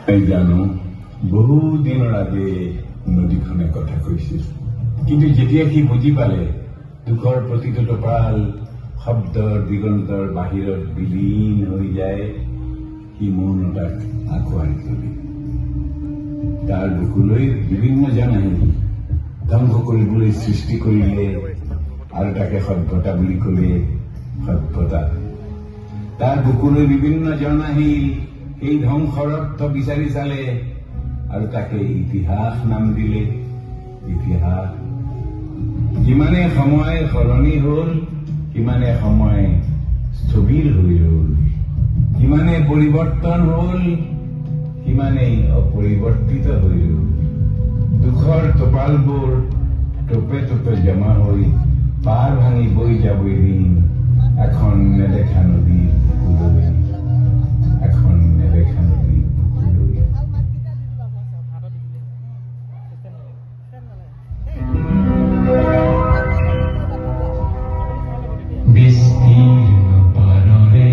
জানো বহুদিনৰ আগে নদীখনে কথা কৈছিল, কিন্তু যেতিয়া সি বুজি পালে দুখৰ প্ৰতিটো টোপাল শব্দৰ দিগন্তৰ বাহিৰত বিলীন হৈ যায়, সি মৌনতাক আঁকোৱালি তুলি তাৰ বুকুলৈ বিভিন্নজন আহিল। ধ্বংস কৰিবলৈ সৃষ্টি কৰিলে আৰু তাকে সভ্যতা বুলি কলে সভ্যতা। তাৰ বুকুলৈ বিভিন্নজন আহিল, এই ধ্বংসৰ অৰ্থ বিচাৰি চালে আৰু তাকে ইতিহাস নাম দিলে। ইতিহাস যিমানে সময় সলনি হল সিমানে সময় স্থবিৰ হৈ ৰল, যিমানে পৰিৱৰ্তন হল সিমানেই অপৰিৱৰ্তিত হৈ ৰল। দুখৰ টোপালবোৰ টোপে টোপে জমা হৈ পাৰ ভাঙি বৈ যাব এদিন এখন নেদেখা নদীৰ বুকুলৈ, এখন নেদেখা নদীৰ বুকুলৈ। বিস্তীৰ্ণ পাৰৰে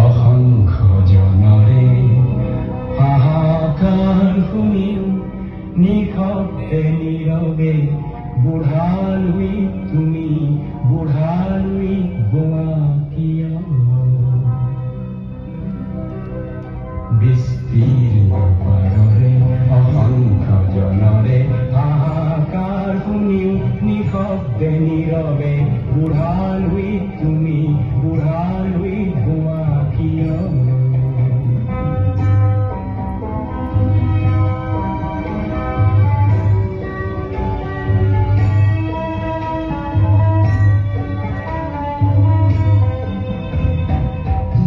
অসংখ্য জনৰে হাহাকাৰ শুনিও নিশব্দে নীৰৱে বুঢ়ালৈ তুমি বুঢ়ালৈ গোৱা কিয়? বিস্তীৰ্ণ পাৰৰে অসংখ্য জনৰে হাহাকাৰ শুনিও নিশব্দে নীৰৱে বুঢ়ালৈ তুমি বুঢ়ালৈ গোৱা কিয়?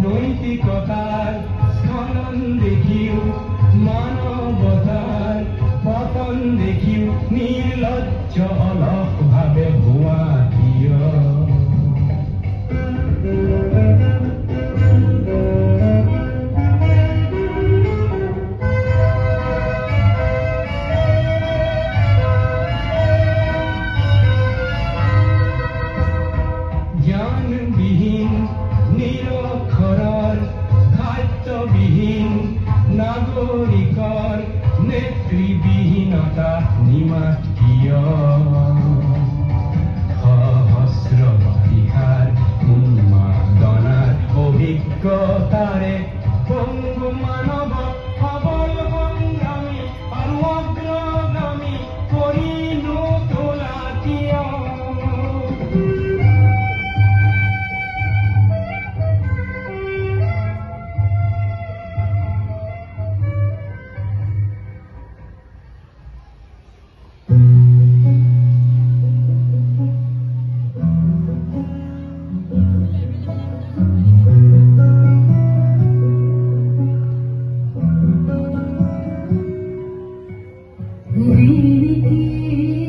নৈতিকতাৰ স্খলন দেখিও মানৱতাৰ পতন দেখিও নিৰ্লজ্জ অলস ভাৱে হোৱা কিয়? জ্ঞানবিহীন নিৰক্ষৰৰ খাদ্যবিহীন নাগৰিকৰ নেতৃবিহীনতা নিমাত কিয়? সহস্ৰ বাৰিষাৰ উন্মাদনাৰ অভিজ্ঞতাৰে পংগু মানৱ সবল সংগ্ৰামী আৰু অগ্ৰগামী কৰি নোতোলা কিয়? Really